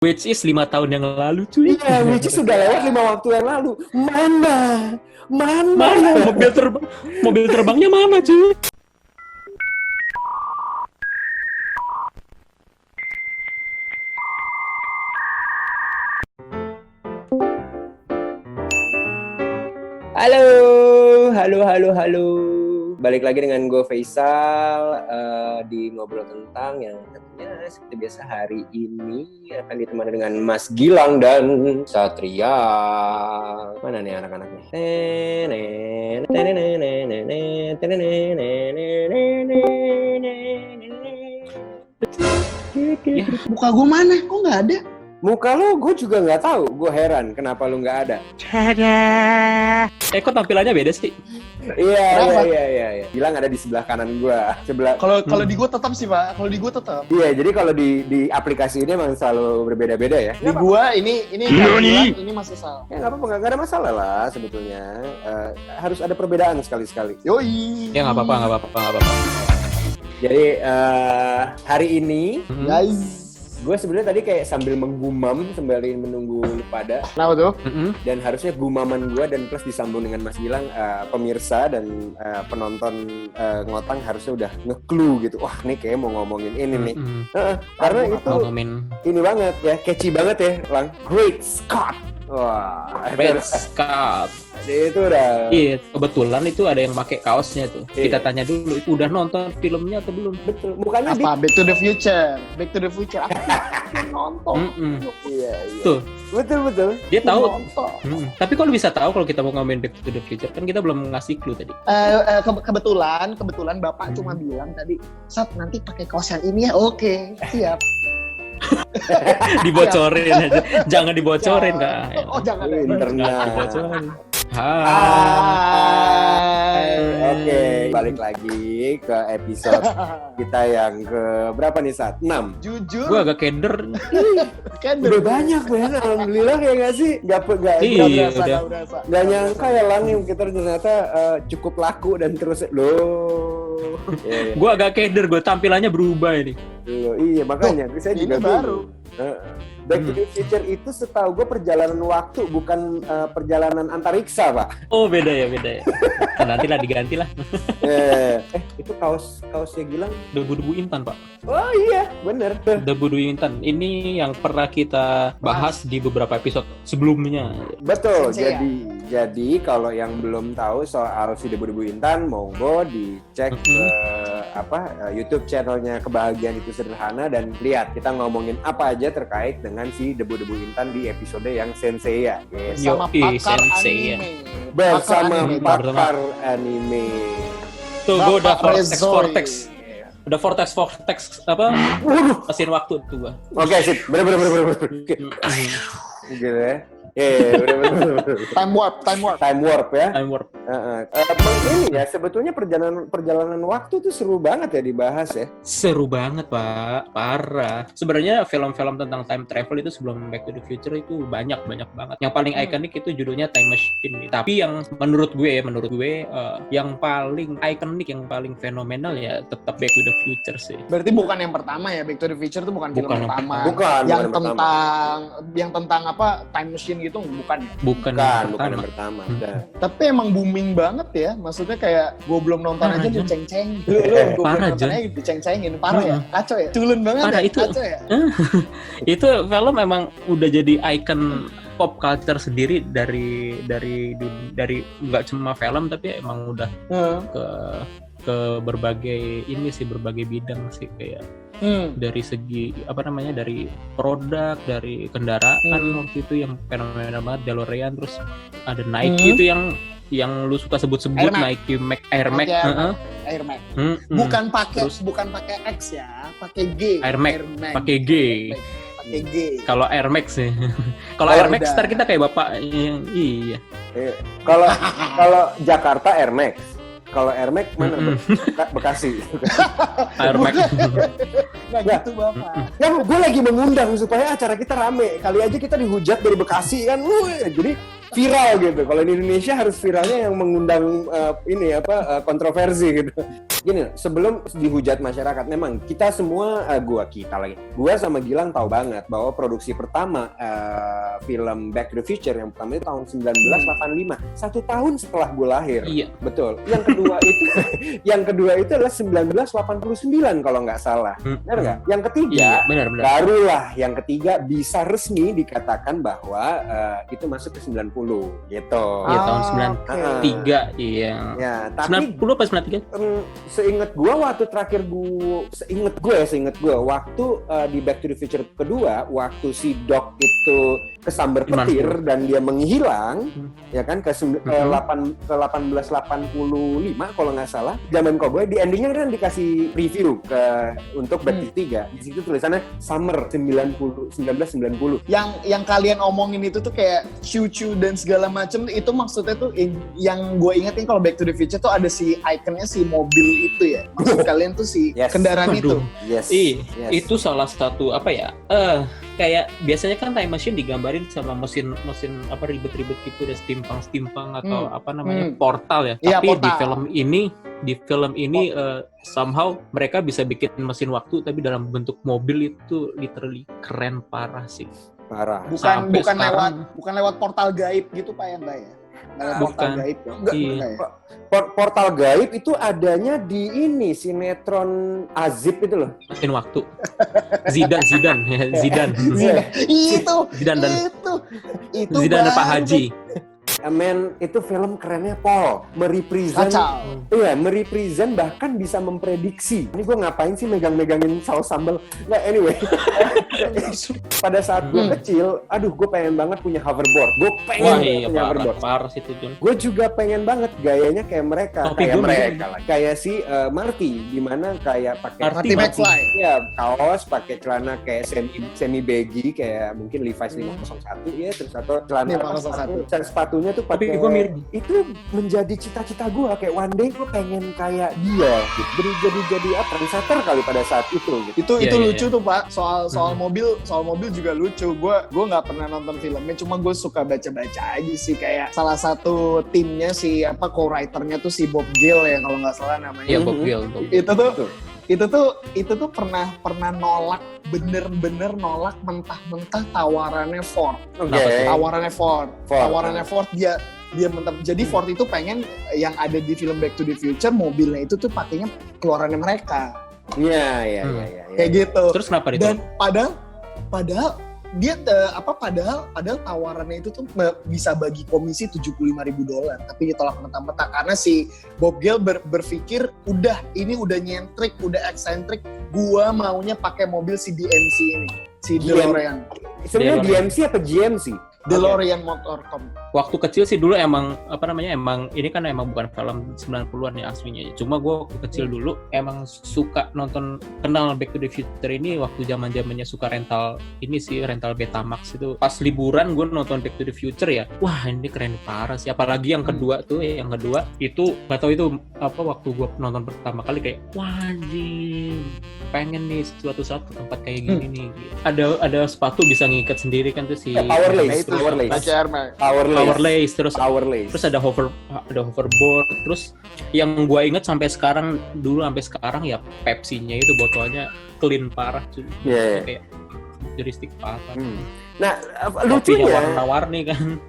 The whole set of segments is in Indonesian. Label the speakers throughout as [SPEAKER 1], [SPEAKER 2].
[SPEAKER 1] Which is 5 tahun yang lalu, cuy.
[SPEAKER 2] Iya, which is sudah lewat 5 waktu yang lalu. Mana?
[SPEAKER 1] Mobil terbangnya mana, cuy?
[SPEAKER 2] Halo. Balik lagi dengan gue Faisal di ngobrol tentang yang tentunya seperti biasa hari ini akan ditemani dengan Mas Gilang dan Satria. Mana nih anak-anaknya?
[SPEAKER 3] Ya, muka gue mana? Kok nggak ada?
[SPEAKER 2] Muka lo gue juga nggak tahu. Gue heran kenapa lo nggak ada.
[SPEAKER 1] Kok tampilannya beda sih?
[SPEAKER 2] Iya. Gilang ada di sebelah kanan gue.
[SPEAKER 3] Kalau di gue tetap sih Pak. Kalau di gue tetap.
[SPEAKER 2] Iya, jadi kalau di aplikasi ini emang selalu berbeda-beda ya.
[SPEAKER 3] Di gue ini masih salah.
[SPEAKER 2] Ya nggak apa-apa, nggak ada masalah lah sebetulnya. Harus ada perbedaan sekali-sekali.
[SPEAKER 3] Yoi.
[SPEAKER 1] Ya nggak apa-apa.
[SPEAKER 2] Jadi hari ini
[SPEAKER 3] Guys.
[SPEAKER 2] gue sebenarnya tadi kayak sambil menggumam sembari menunggu lu pada.
[SPEAKER 3] Kenapa tuh?
[SPEAKER 2] Dan harusnya gumaman gue dan plus disambung dengan Mas Gilang, pemirsa dan penonton ngotang harusnya udah nge-clue gitu. Wah, nih kayak mau ngomongin ini nih. Karena itu ini banget ya, catchy banget ya, Lang. Great Scott. Wah,
[SPEAKER 1] Great Scott.
[SPEAKER 2] Itu udah.
[SPEAKER 1] Iya, kebetulan itu ada yang pakai kaosnya tuh.
[SPEAKER 2] Iya.
[SPEAKER 1] Kita tanya dulu, itu udah nonton filmnya atau belum?
[SPEAKER 2] Betul. Bukannya
[SPEAKER 3] Apa? Back to the Future. Apa? Nonton.
[SPEAKER 2] Iya.
[SPEAKER 1] Tuh,
[SPEAKER 2] Betul.
[SPEAKER 1] dia tahu.
[SPEAKER 3] Nonton.
[SPEAKER 1] Tapi kalau bisa tahu kalau kita mau ngomongin Back to the Future, kan kita belum ngasih clue tadi.
[SPEAKER 3] Kebetulan Bapak cuma bilang tadi, Sat nanti pakai kaos yang ini ya. Oke, siap.
[SPEAKER 1] Dibocorin aja. Jangan dibocorin, Kak.
[SPEAKER 3] Oh, jangan.
[SPEAKER 2] Internal.
[SPEAKER 1] Dibocorin.
[SPEAKER 3] Hai.
[SPEAKER 2] Oke, balik lagi ke episode kita yang ke berapa nih, Sat? 6.
[SPEAKER 3] Jujur.
[SPEAKER 1] Gue agak keder.
[SPEAKER 3] Kan
[SPEAKER 2] Udah banyak Ben, alhamdulillah ya nggak sih?
[SPEAKER 1] Iya,
[SPEAKER 2] Nggak nyangka ya Lang, yang kita ternyata cukup laku dan terus loh. Iya.
[SPEAKER 1] Gue agak keder, gue tampilannya berubah ini.
[SPEAKER 2] Iya, makanya saya
[SPEAKER 3] ini
[SPEAKER 2] juga
[SPEAKER 3] baru.
[SPEAKER 2] Back to the Future itu setahu gue perjalanan waktu, bukan perjalanan antariksa, Pak.
[SPEAKER 1] Oh, beda ya. Nah, nanti lah diganti lah.
[SPEAKER 2] Itu kaosnya Gilang.
[SPEAKER 1] Debu-debu Intan, Pak.
[SPEAKER 2] Oh iya, bener.
[SPEAKER 1] Debu-debu Intan. Ini yang pernah kita bahas di beberapa episode sebelumnya.
[SPEAKER 2] Betul.
[SPEAKER 3] Sensei,
[SPEAKER 2] Jadi kalau yang belum tahu soal si Debu-debu Intan, monggo dicek YouTube channelnya Kebahagiaan Itu Sederhana dan lihat kita ngomongin apa aja terkait dengan si Debu-debu Intan di episode yang Sensei ya. Yes.
[SPEAKER 3] Sama
[SPEAKER 1] Yoi,
[SPEAKER 3] pakar
[SPEAKER 1] Sensei,
[SPEAKER 3] anime.
[SPEAKER 2] Bersama
[SPEAKER 3] Pakar
[SPEAKER 2] pakar anime.
[SPEAKER 1] Tuh, gue udah
[SPEAKER 3] Bapak
[SPEAKER 1] Vortex. Udah Vortex apa? Mesin waktu tuh gua.
[SPEAKER 2] Oke, sip. Bener. Gitu ya. Bener.
[SPEAKER 3] Time warp.
[SPEAKER 2] Time warp ya.
[SPEAKER 1] Time warp.
[SPEAKER 2] Ini ya sebetulnya perjalanan waktu tuh seru banget ya dibahas ya.
[SPEAKER 1] Seru banget, Pak. Parah. Sebenarnya film-film tentang time travel itu sebelum Back to the Future itu banyak banget. Yang paling ikonik itu judulnya Time Machine. Tapi yang menurut gue yang paling ikonik, yang paling fenomenal ya tetap Back to the Future sih.
[SPEAKER 3] Berarti bukan yang pertama ya, Back to the Future itu bukan film
[SPEAKER 1] Bukan yang
[SPEAKER 3] pertama.
[SPEAKER 2] Bukan
[SPEAKER 3] Yang tentang apa time machine gitu bukan ya?
[SPEAKER 1] Bukan
[SPEAKER 2] yang pertama.
[SPEAKER 3] Tapi emang booming banget ya. Maksudnya kayak gue belum nonton
[SPEAKER 1] Parah,
[SPEAKER 3] aja
[SPEAKER 1] Jon.
[SPEAKER 3] diceng-ceng. Gue
[SPEAKER 1] Parah,
[SPEAKER 3] belum nonton
[SPEAKER 1] Jon.
[SPEAKER 3] aja diceng-cengin. Parah ya? Kacau ya? Culun banget
[SPEAKER 1] Parah
[SPEAKER 3] ya?
[SPEAKER 1] itu.
[SPEAKER 3] Kacau ya?
[SPEAKER 1] Itu film memang udah jadi ikon pop culture sendiri dari nggak cuma film tapi emang udah ke berbagai bidang sih, kayak dari segi dari produk, dari kendaraan waktu itu yang fenomenal banget, DeLorean, terus ada Nike itu yang lu suka sebut-sebut, Nike Air Max.
[SPEAKER 3] Air Max. Bukan pakai X ya, pakai G.
[SPEAKER 1] Air Max pakai G.
[SPEAKER 3] Pakai G.
[SPEAKER 1] Kalau Air Max sih. Kalau Air Max ntar kita kayak bapak yang iya.
[SPEAKER 2] Kalau Jakarta Air Max. Kalau Air Max mana? Bekasi.
[SPEAKER 1] Air Max.
[SPEAKER 3] Nggak gitu Bapak.
[SPEAKER 2] Ya gue lagi mengundang supaya acara kita rame. Kali aja kita dihujat dari Bekasi kan. Jadi viral gitu. Kalau di Indonesia harus viralnya yang mengundang kontroversi gitu. gini, sebelum dihujat masyarakat, memang kita semua, gua sama Gilang tahu banget bahwa produksi pertama film Back to the Future yang pertama itu tahun 1985, 1 tahun setelah gue lahir.
[SPEAKER 1] Iya.
[SPEAKER 2] Betul. Yang kedua itu adalah 1989 kalau nggak salah. Benar nggak? Yang ketiga,
[SPEAKER 1] benar.
[SPEAKER 2] barulah yang ketiga bisa resmi dikatakan bahwa itu masuk ke 90 gitu.
[SPEAKER 1] Iya, tahun 93. Iya.
[SPEAKER 2] Ya, tapi
[SPEAKER 1] 90 apa 93?
[SPEAKER 2] Seingat gue waktu terakhir seingat gue waktu di Back to the Future kedua, waktu si Doc itu kesambar petir dan dia menghilang, ya kan, ke 1885 kalau nggak salah, zaman Cowboy, di endingnya kan dikasih review untuk Back to the 3. Di situ tulisannya Summer 1990.
[SPEAKER 3] Yang kalian omongin itu tuh kayak cucu dan segala macem, itu maksudnya tuh yang gue ingetin kalau Back to the Future tuh ada si ikonnya si mobil itu ya. Maksud kalian tuh si kendaraan itu.
[SPEAKER 2] Yes.
[SPEAKER 1] Itu salah satu apa ya? Kayak biasanya kan time machine digambarin sama mesin apa ribet-ribet gitu, ada steampunk atau apa namanya portal ya.
[SPEAKER 3] Iya,
[SPEAKER 1] tapi
[SPEAKER 3] portal.
[SPEAKER 1] di film ini somehow mereka bisa bikin mesin waktu tapi dalam bentuk mobil. Itu literally keren parah sih.
[SPEAKER 2] Parah.
[SPEAKER 3] Bukan lewat portal gaib gitu Pak ya, enggak ya? Portal gaib ya? Enggak ya?
[SPEAKER 2] Portal gaib itu adanya di ini sinetron Azib itu loh.
[SPEAKER 1] Mesin waktu. Zidan.
[SPEAKER 3] Itu
[SPEAKER 1] Zidan dan Pak Haji.
[SPEAKER 2] Itu film kerennya Paul, merepresent bahkan bisa memprediksi. Ini gue ngapain sih megangin saus sambal? Nah, anyway. Pada saat gue kecil, gue pengen banget punya hoverboard. Gue pengen punya hoverboard.
[SPEAKER 1] Parah sih itu, Jun.
[SPEAKER 2] Gue juga pengen banget gayanya kayak mereka, kayak si Marty, dimana kayak pakai
[SPEAKER 3] Marty McFly.
[SPEAKER 2] Ya, kaos, pakai celana kayak semi baggy, kayak mungkin Levi's 501 ya, terus atau celana 501 dan sepatunya tuh pakai itu menjadi cita-cita gue, kayak one day gue pengen kayak dia gitu. Jadi trendsetter kali pada saat itu gitu.
[SPEAKER 3] Itu lucu tuh Pak, soal mobil juga lucu. Gue nggak pernah nonton filmnya, cuma gue suka baca aja sih, kayak salah satu timnya si co-writernya tuh si Bob Gale ya kalau nggak salah namanya.
[SPEAKER 1] Iya, Bob Gale.
[SPEAKER 3] Itu tuh pernah nolak, bener-bener nolak mentah-mentah tawarannya Ford. Tawarannya Ford dia mentah. Jadi Ford itu pengen yang ada di film Back to the Future, mobilnya itu tuh pakainya keluarannya mereka.
[SPEAKER 2] Iya.
[SPEAKER 3] Kayak gitu.
[SPEAKER 1] Terus kenapa itu?
[SPEAKER 3] Dan padahal dia padahal tawarannya itu tuh bisa bagi komisi $75,000, tapi ditolak mentah-mentah karena si Bob Gale berpikir ini udah nyentrik, udah eksentrik, gua maunya pakai mobil si DMC ini, si DeLorean.
[SPEAKER 2] Sebenarnya DMC apa GMC?
[SPEAKER 3] DeLorean Motorcom.
[SPEAKER 1] Waktu kecil sih dulu emang ini kan emang bukan film 90-an ya aslinya. Cuma gue waktu kecil dulu emang suka kenal Back to the Future ini waktu zaman-zamannya suka rental Betamax itu. Pas liburan gue nonton Back to the Future ya. Wah, ini keren parah sih. Apalagi yang kedua itu gak tau itu apa, waktu gue nonton pertama kali kayak wajib pengen nih suatu saat ke tempat kayak gini nih. Ada sepatu bisa ngikat sendiri kan tuh si Power Lace, terus ada hoverboard, terus yang gue inget sampai sekarang ya Pepsi-nya itu botolnya clean parah cuy. Kayak futuristik parah.
[SPEAKER 2] Nah, lucunya
[SPEAKER 1] warna-warni kan.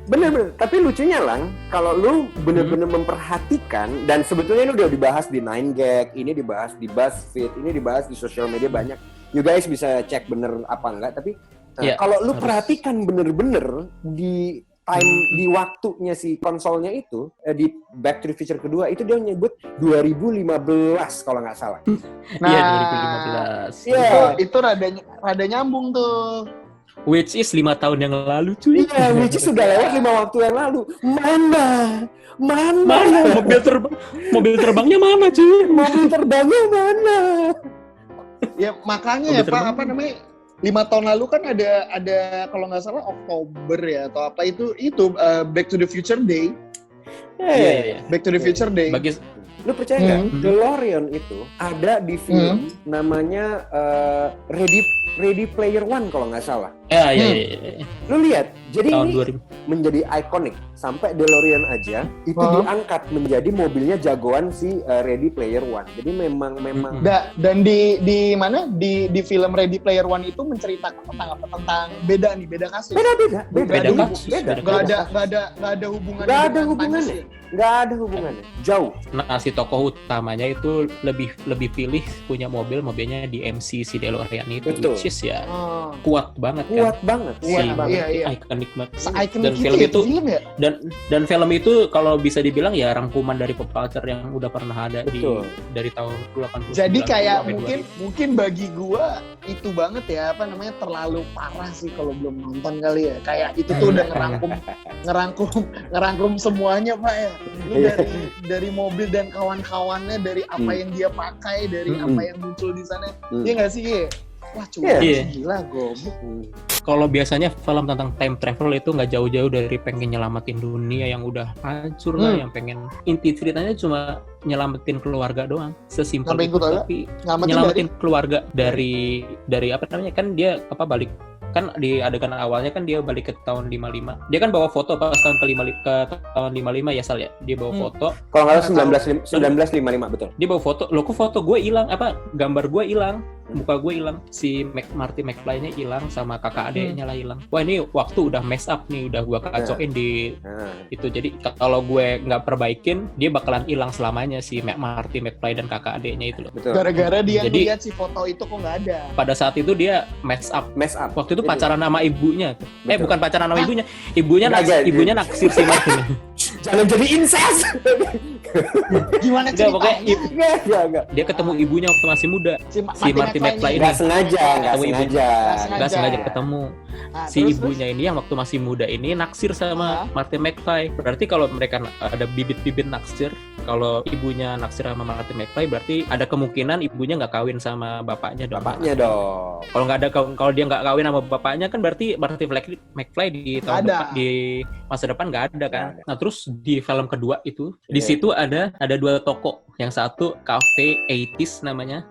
[SPEAKER 2] Bener, tapi lucunya Lang, kalau lu bener-bener memperhatikan, dan sebetulnya ini udah dibahas di 9gag, ini dibahas di BuzzFeed, ini dibahas di sosial media banyak. You guys bisa cek bener apa enggak, tapi kalau lu perhatikan bener-bener di waktunya si konsolnya itu, di Back to the Future kedua itu dia nyebut 2015 kalau nggak salah.
[SPEAKER 1] Iya, 2015.
[SPEAKER 3] Itu rada nyambung tuh.
[SPEAKER 1] Which is 5 tahun yang lalu cuy.
[SPEAKER 2] Iya, which is sudah lewat 5 waktu yang lalu. Mana?
[SPEAKER 1] Mobil terbangnya mana cuy?
[SPEAKER 2] Mobil terbangnya mana?
[SPEAKER 3] Ya makanya Pak, 5 tahun lalu kan ada kalau nggak salah Oktober ya atau apa itu Back to the Future Day. Back to the Future Day.
[SPEAKER 2] Lu percaya nggak? DeLorean itu ada di film namanya Ready Player One kalau nggak salah.
[SPEAKER 1] Ya.
[SPEAKER 2] Lu lihat, jadi
[SPEAKER 1] Tahun
[SPEAKER 2] ini
[SPEAKER 1] 2000.
[SPEAKER 2] menjadi ikonik. Sampai DeLorean aja itu diangkat menjadi mobilnya jagoan si Ready Player One. Jadi memang
[SPEAKER 3] dan di mana di film Ready Player One itu menceritakan tentang apa? Tentang beda kasus. Beda. Gak ada hubungannya.
[SPEAKER 2] Nggak ada hubungannya. Jauh.
[SPEAKER 1] Nah, si tokoh utamanya itu lebih pilih punya mobilnya di MC si DeLorean itu.
[SPEAKER 2] Betul.
[SPEAKER 1] Which is ya kuat banget.
[SPEAKER 3] Iya.
[SPEAKER 1] Ikonik banget.
[SPEAKER 3] Dan film itu film ya?
[SPEAKER 1] Dan film itu kalau bisa dibilang ya rangkuman dari pop culture yang udah pernah ada dari tahun 80.
[SPEAKER 3] Jadi kayak mungkin bagi gua itu banget ya, terlalu parah sih kalau belum nonton kali ya. Kayak itu tuh udah ngerangkum semuanya, Pak ya. Lu dari mobil dan kawan-kawannya, dari apa yang dia pakai, dari apa yang muncul di sana. Iya nggak sih? Wah, gila goblok.
[SPEAKER 1] Kalau biasanya film tentang time travel itu nggak jauh-jauh dari pengen nyelamatin dunia yang udah hancur lah, yang pengen inti ceritanya cuma nyelamatin keluarga doang, sesimpel itu. Tapi nyelamatin keluarga dari apa namanya, kan dia balik kan di adegan awalnya kan dia balik ke tahun 55. Dia kan bawa foto pas tahun tahun 55 ya Sal ya. Dia bawa foto.
[SPEAKER 2] Kalau nggak salah 1955 betul.
[SPEAKER 1] Dia bawa foto. Loh kok foto gue hilang? Gambar gue hilang. Muka gue hilang. Si Marty McFly-nya hilang sama kakak adeknya lah hilang. Wah, ini waktu udah mess up nih, udah gue kacauin di itu. Jadi kalau gue nggak perbaikin, dia bakalan hilang selamanya si Marty McFly dan kakak adeknya itu loh.
[SPEAKER 3] Betul. Gara-gara dia lihat si foto itu kok nggak ada.
[SPEAKER 1] Pada saat itu dia mess up. Waktu itu pacaran sama ibunya. Bukan pacaran sama ibunya. Ibunya naksir si Martin.
[SPEAKER 2] Jangan jadi incest.
[SPEAKER 3] Gimana ceritanya?
[SPEAKER 2] Enggak.
[SPEAKER 1] Dia ketemu ibunya waktu masih muda. Si Marty McFly ini.
[SPEAKER 2] Nggak sengaja
[SPEAKER 1] ketemu. Si ibunya ini yang waktu masih muda ini naksir sama Marty McFly. Berarti kalau mereka ada bibit-bibit naksir, kalau ibunya naksir sama Marty McFly, berarti ada kemungkinan ibunya nggak kawin sama bapaknya dong. Kalau dia nggak kawin sama bapaknya kan berarti Marty McFly di tahun depan, di masa depan nggak ada kan. Nah terus di film kedua itu di situ ada dua toko. Yang satu Cafe 80s namanya.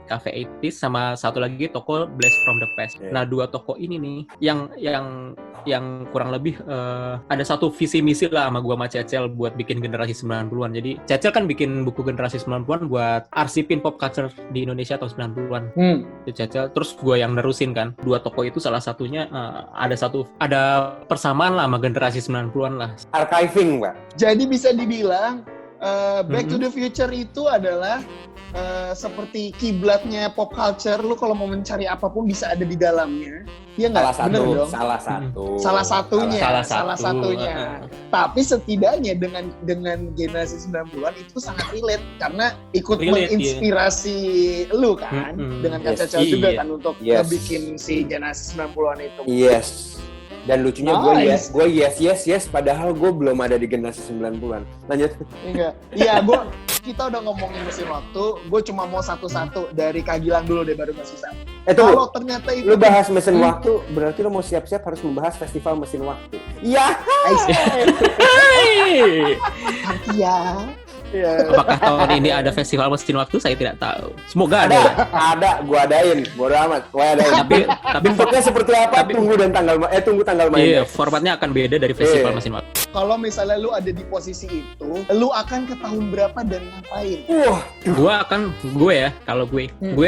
[SPEAKER 1] Cafe 80s sama satu lagi toko Blast from the Past. Nah, dua toko ini nih yang kurang lebih ada satu visi misi lah sama gua sama Cecel buat bikin generasi 90-an. Jadi Cecel kan bikin buku generasi 90-an buat arsipin pop culture di Indonesia tahun 90-an. Cecel terus gua yang nerusin kan. Dua toko itu salah satunya ada persamaan lah sama generasi 90-an lah.
[SPEAKER 2] Archiving, Pak.
[SPEAKER 3] Jadi bisa dibilang Back to the Future itu adalah seperti kiblatnya pop culture. Lu kalau mau mencari apapun bisa ada di dalamnya. Iya nggak? Bener dong? Salah satunya. Tapi setidaknya dengan generasi 90-an itu sangat relate karena ikut menginspirasi lu kan. Dengan Cecel juga kan untuk bikin si generasi 90-an itu.
[SPEAKER 2] Yes. Dan lucunya gue yes padahal gue belum ada di generasi 90-an. Lanjut.
[SPEAKER 3] Enggak. Iya, kita udah ngomongin mesin waktu, gue cuma mau satu-satu dari Kak Gilang dulu deh baru masih satu. Kalau ternyata itu
[SPEAKER 2] lu bahas mesin waktu, berarti lu mau siap-siap harus membahas festival mesin waktu. Iya.
[SPEAKER 3] Iya.
[SPEAKER 1] Apakah tahun ini ada festival mesin waktu? Saya tidak tahu. Semoga ada.
[SPEAKER 2] Ada, gua adain. Bodo amat, gua adain.
[SPEAKER 1] Tapi
[SPEAKER 2] bentuknya seperti apa? Tunggu tanggal main.
[SPEAKER 1] Iya, formatnya akan beda dari festival mesin waktu.
[SPEAKER 3] Kalau misalnya lu ada di posisi itu, lu akan ke tahun berapa dan ngapain? Gue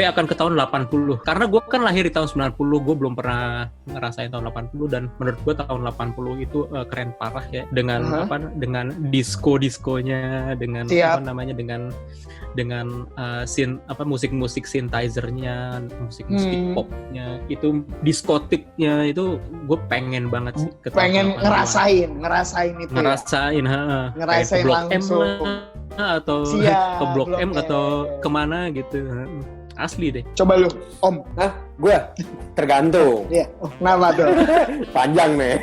[SPEAKER 3] akan ke tahun 80. Karena gue kan lahir di tahun 90, gue belum pernah ngerasain tahun 80 dan menurut gue tahun 80 itu keren parah ya dengan dengan diskonya, dengan dengan musik-musik synthesizer-nya, musik-musik popnya, itu diskotiknya itu gue pengen banget sih. Pengen ngerasain itu.
[SPEAKER 1] Ngerasain langsung. Atau ke Blok M atau kemana gitu. Asli deh.
[SPEAKER 3] Coba lu, Om.
[SPEAKER 2] Gue tergantung.
[SPEAKER 3] Iya. Kenapa tuh?
[SPEAKER 2] Panjang nih.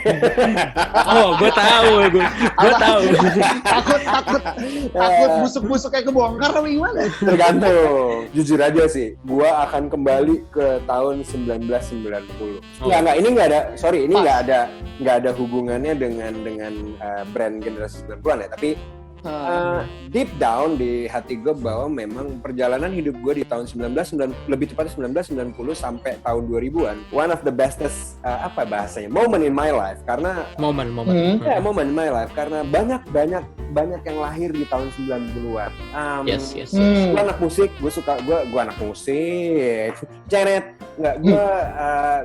[SPEAKER 1] Gue tahu.
[SPEAKER 3] Takut busuk-busuknya kebongkar apa gimana?
[SPEAKER 2] Tergantung. Jujur aja sih, gue akan kembali ke tahun 1990. Nggak, ini nggak ada. Sorry, ini nggak ada hubungannya dengan brand generasi 90-an ya. Tapi Deep down di hati gue bahwa memang perjalanan hidup gue di tahun lebih tepatnya 1990 sampai tahun 2000-an, one of the bestest moment in my life, karena moment in my life, karena banyak yang lahir di tahun 90-an.
[SPEAKER 1] Yes.
[SPEAKER 2] Gue anak musik, gue anak musik. Janet, nggak,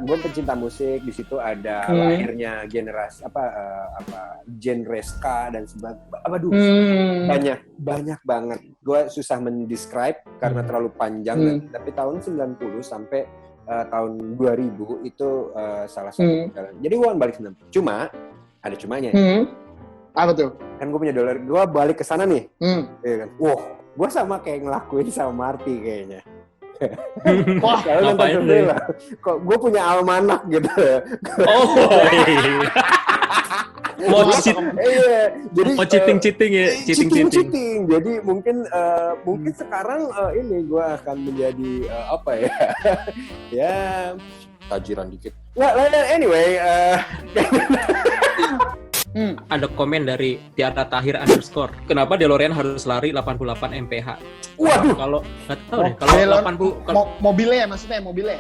[SPEAKER 2] gue pencinta musik. Di situ ada lahirnya generasi genre ska dan sebagainya. Banyak banget. Gue susah mendescribe karena terlalu panjang. Tapi tahun 90 sampai tahun 2000 itu salah satu jalan. Jadi gue balik 90. Cuma ada cumanya.
[SPEAKER 3] Apa tuh? Kan
[SPEAKER 2] gue punya $, gue balik ke sana nih. Ya kan? Gue sama kayak ngelakuin sama Marty kayaknya.
[SPEAKER 3] Wah,
[SPEAKER 2] ngapain deh? Kok gue punya almanak gitu.
[SPEAKER 1] Mau cheating.
[SPEAKER 2] Jadi mungkin sekarang ini gue akan menjadi ya tajiran dikit. Anyway.
[SPEAKER 1] Ada komen dari Tiara Tahir _ kenapa DeLorean harus lari 88 mph?
[SPEAKER 2] Waduh,
[SPEAKER 1] kalau nggak tahu deh, kalau 80
[SPEAKER 3] mobilnya mobilnya.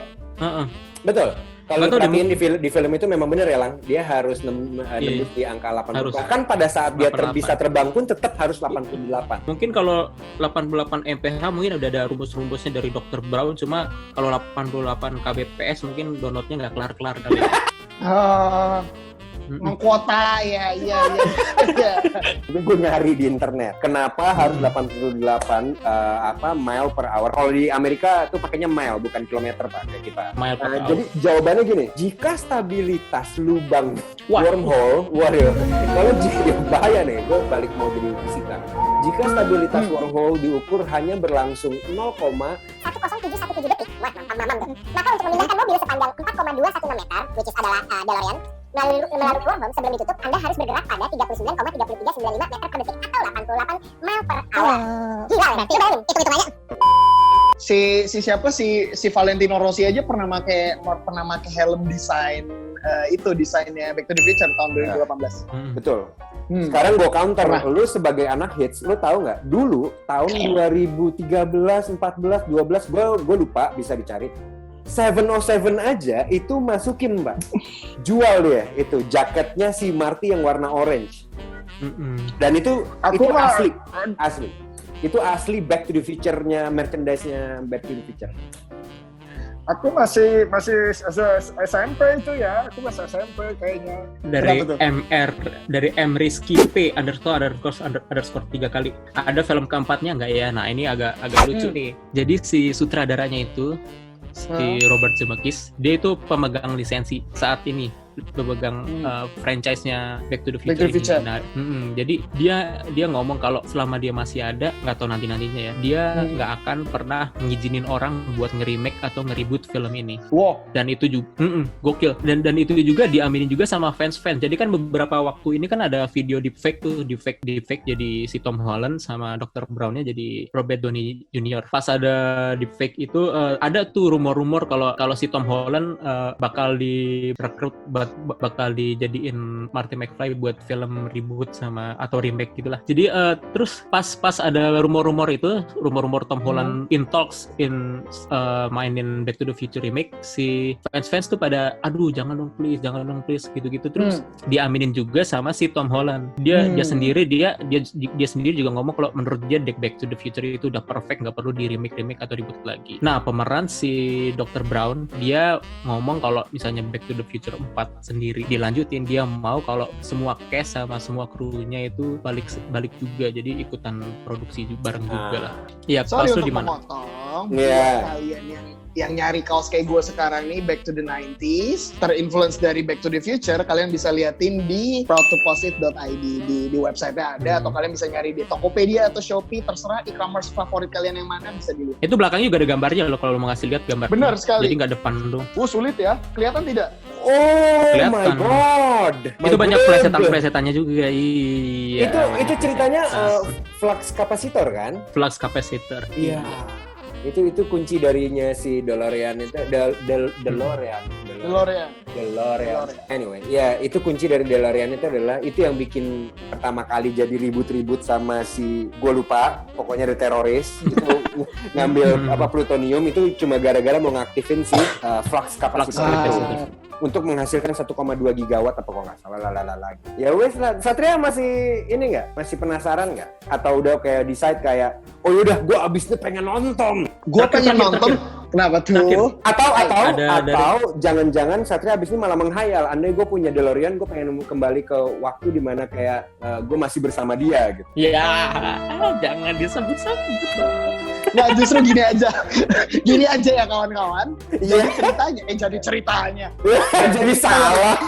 [SPEAKER 2] Betul. Kalau perhatiin di film itu memang benar ya, Lang. Dia harus nembus di angka 80. Bahkan pada saat dia bisa terbang pun tetap harus 88.
[SPEAKER 1] Mungkin kalau 88 mph mungkin udah ada rumus-rumusnya dari Dr. Brown, cuma kalau 88 kbps mungkin downloadnya nggak kelar-kelar kali.
[SPEAKER 3] Mengkuota, iya.
[SPEAKER 2] Itu gue nyari di internet. Kenapa harus 88 mile per hour? Kalau di Amerika tuh pakainya mile, bukan kilometer Pak, kayak kita.
[SPEAKER 1] Mile per hour.
[SPEAKER 2] Jadi jawabannya gini, jika stabilitas lubang wormhole, kalau bahaya nih, gue balik mau jadi fisika. Jika stabilitas wormhole diukur hanya berlangsung
[SPEAKER 4] 0,10717 detik, maka untuk memindahkan mobil sepanjang 4,216 meter, which is adalah DeLorean, melalui wormhole sebelum ditutup, Anda harus bergerak pada 39,3395 meter per detik atau 88 mile per hour. Gila, berarti bayangin, hitung aja.
[SPEAKER 3] Si Valentino Rossi aja pernah make helm desainnya Back to the Future tahun 2018.
[SPEAKER 2] Betul. Sekarang gue counter, lu sebagai anak hits, lu tahu nggak? Dulu tahun 2013, 14, 12, gue lupa, bisa dicari. 707 aja itu masukin, Mbak. Jual dia itu jaketnya si Marty yang warna orange. Dan itu asli. Itu asli Back to the Future-nya, merchandise-nya Back to the Future.
[SPEAKER 3] Aku masih SMP itu ya. Aku masih SMP kayaknya.
[SPEAKER 1] Dari Rizky P __ 3 kali. Ada film keempatnya nggak ya? Nah, ini agak lucu nih. Jadi si sutradaranya itu si Robert Zemeckis, dia itu pemegang lisensi saat ini, pemegang franchise-nya Back to the Future. Nah, jadi dia ngomong kalau selama dia masih ada, nggak tahu nantinya ya, dia nggak akan pernah ngizinin orang buat nge-remake atau nge-reboot film ini.
[SPEAKER 3] Wow.
[SPEAKER 1] Dan itu juga gokil. Dan itu juga diaminin juga sama fans. Jadi kan beberapa waktu ini kan ada video deepfake jadi si Tom Holland sama Dr. Brown-nya jadi Robert Downey Jr. Pas ada deepfake itu ada tuh rumor-rumor kalau si Tom Holland bakal direkrut bakal dijadiin Marty McFly buat film reboot atau remake gitulah. Jadi terus pas ada rumor-rumor Tom Holland in talks mainin Back to the Future remake, si fans tuh pada jangan dong please gitu-gitu, terus diaminin juga sama si Tom Holland. Dia sendiri juga ngomong kalau menurut dia Back to the Future itu udah perfect, nggak perlu di remake atau reboot lagi. Nah, pemeran si Dr. Brown dia ngomong kalau misalnya Back to the Future 4 sendiri dilanjutin, dia mau kalau semua cast sama semua krunya itu balik juga, jadi ikutan produksi bareng juga lah. Iya,
[SPEAKER 3] sorry
[SPEAKER 1] untuk
[SPEAKER 3] di mana? Kalian yang nyari kaos kayak gue sekarang nih, Back to the 90s, terinfluence dari Back to the Future, kalian bisa liatin di proudtoposit.id, di website-nya ada, atau kalian bisa nyari di Tokopedia atau Shopee, terserah e-commerce favorit kalian yang mana bisa dilihat.
[SPEAKER 1] Itu belakangnya juga ada gambarnya loh, kalau lo mau ngasih lihat gambar.
[SPEAKER 3] Benar sekali.
[SPEAKER 1] Jadi nggak depan dong.
[SPEAKER 3] Sulit ya, kelihatan tidak?
[SPEAKER 2] Oh my god.
[SPEAKER 1] Itu banyak plesetan-plesetannya juga. Iya.
[SPEAKER 2] Itu ceritanya flux capacitor kan?
[SPEAKER 1] Flux capacitor.
[SPEAKER 2] Iya. Itu kunci darinya si DeLorean itu DeLorean
[SPEAKER 3] DeLorean.
[SPEAKER 2] Anyway, ya itu kunci dari DeLorean itu adalah itu yang bikin pertama kali jadi ribut-ribut sama si gue lupa, pokoknya ada teroris itu ngambil plutonium itu cuma gara-gara mau ngaktifin si flux capacitor untuk menghasilkan 1,2 gigawatt apa kok nggak salah lagi. Ya wes lah, Satria masih ini nggak? Masih penasaran nggak? Atau udah kayak decide kayak, oh yaudah gue abis ini pengen nonton.
[SPEAKER 3] Gue pengen nonton. Kenapa tuh?
[SPEAKER 2] Atau jangan-jangan Satria abis ini malah menghayal. Andai gue punya DeLorean, gue pengen kembali ke waktu dimana kayak gue masih bersama dia gitu.
[SPEAKER 1] Ya, jangan disebut-sebut.
[SPEAKER 3] Nah justru gini aja ya kawan-kawan. Jadi ceritanya.
[SPEAKER 2] Jadi salah.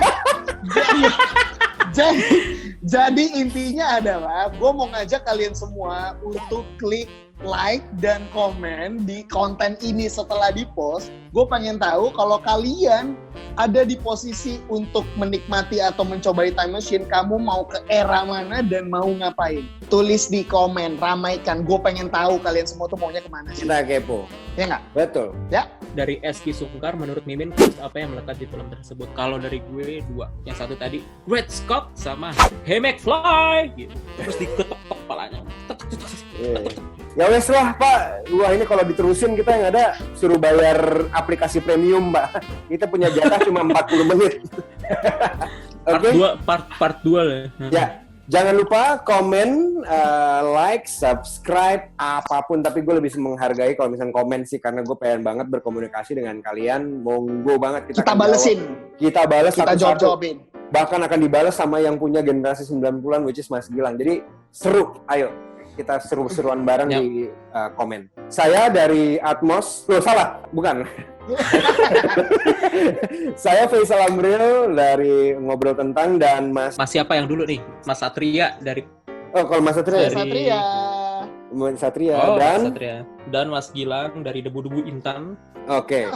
[SPEAKER 3] Jadi intinya adalah gue mau ngajak kalian semua untuk klik like dan komen di konten ini setelah di-post. Gue pengen tahu kalau kalian ada di posisi untuk menikmati atau mencobai time machine, kamu mau ke era mana dan mau ngapain? Tulis di komen, ramaikan. Gue pengen tahu kalian semua tuh maunya kemana sih.
[SPEAKER 2] Kita kepo.
[SPEAKER 3] Ya nggak?
[SPEAKER 2] Betul.
[SPEAKER 3] Ya.
[SPEAKER 1] Dari Eski Sungkar, menurut Mimin apa yang melekat di film tersebut? Kalau dari gue 2. Yang satu tadi Red Scott sama Hey McFly gitu. Terus diketok kepalanya.
[SPEAKER 2] Ya wes lah Pak, wah ini kalau diterusin kita yang ada suruh bayar aplikasi premium Pak. Kita punya jatah cuma 40 menit.
[SPEAKER 1] Okay? Part 2 lah.
[SPEAKER 2] Ya, jangan lupa komen, like, subscribe, apapun. Tapi gue lebih menghargai kalau misalnya komen sih, karena gue pengen banget berkomunikasi dengan kalian. Monggo banget
[SPEAKER 3] kita balesin.
[SPEAKER 2] Kita balas
[SPEAKER 3] kita jawab-jawabin.
[SPEAKER 2] Bahkan akan dibalas sama yang punya generasi 90-an, which is Mas Gilang. Jadi seru, ayo. Kita seru-seruan bareng di komen. Saya dari Atmos, bukan. Saya Faisal Amril dari Ngobrol Tentang dan Mas
[SPEAKER 1] siapa yang dulu nih? Mas Satria dari.
[SPEAKER 2] Oh, kalau Mas Satria.
[SPEAKER 1] Satria dan Mas Gilang dari Debu-Debu Intan.
[SPEAKER 2] Oke,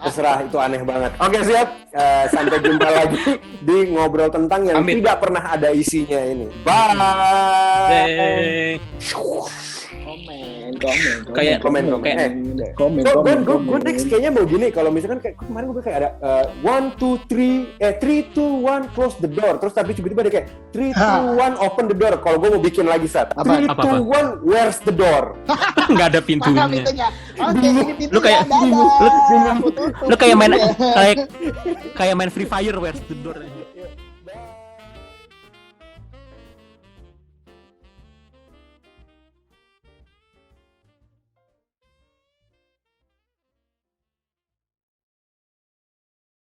[SPEAKER 2] terserah, itu aneh banget. Oke, siap. Sampai jumpa lagi di Ngobrol Tentang yang tidak pernah ada isinya ini. Bye. Komen. Gue next kayaknya mau gini, kalau misalkan kayak kemarin gue kayak ada 1, 2, 3, 3, 2, 1 close the door, terus tapi tiba-tiba ada kayak 3, 2, 1 open the door. Kalau gue mau bikin lagi 3, 2, 1 where's the door?
[SPEAKER 1] Nggak ada pintunya. Lu kayak main Free Fire where's the door.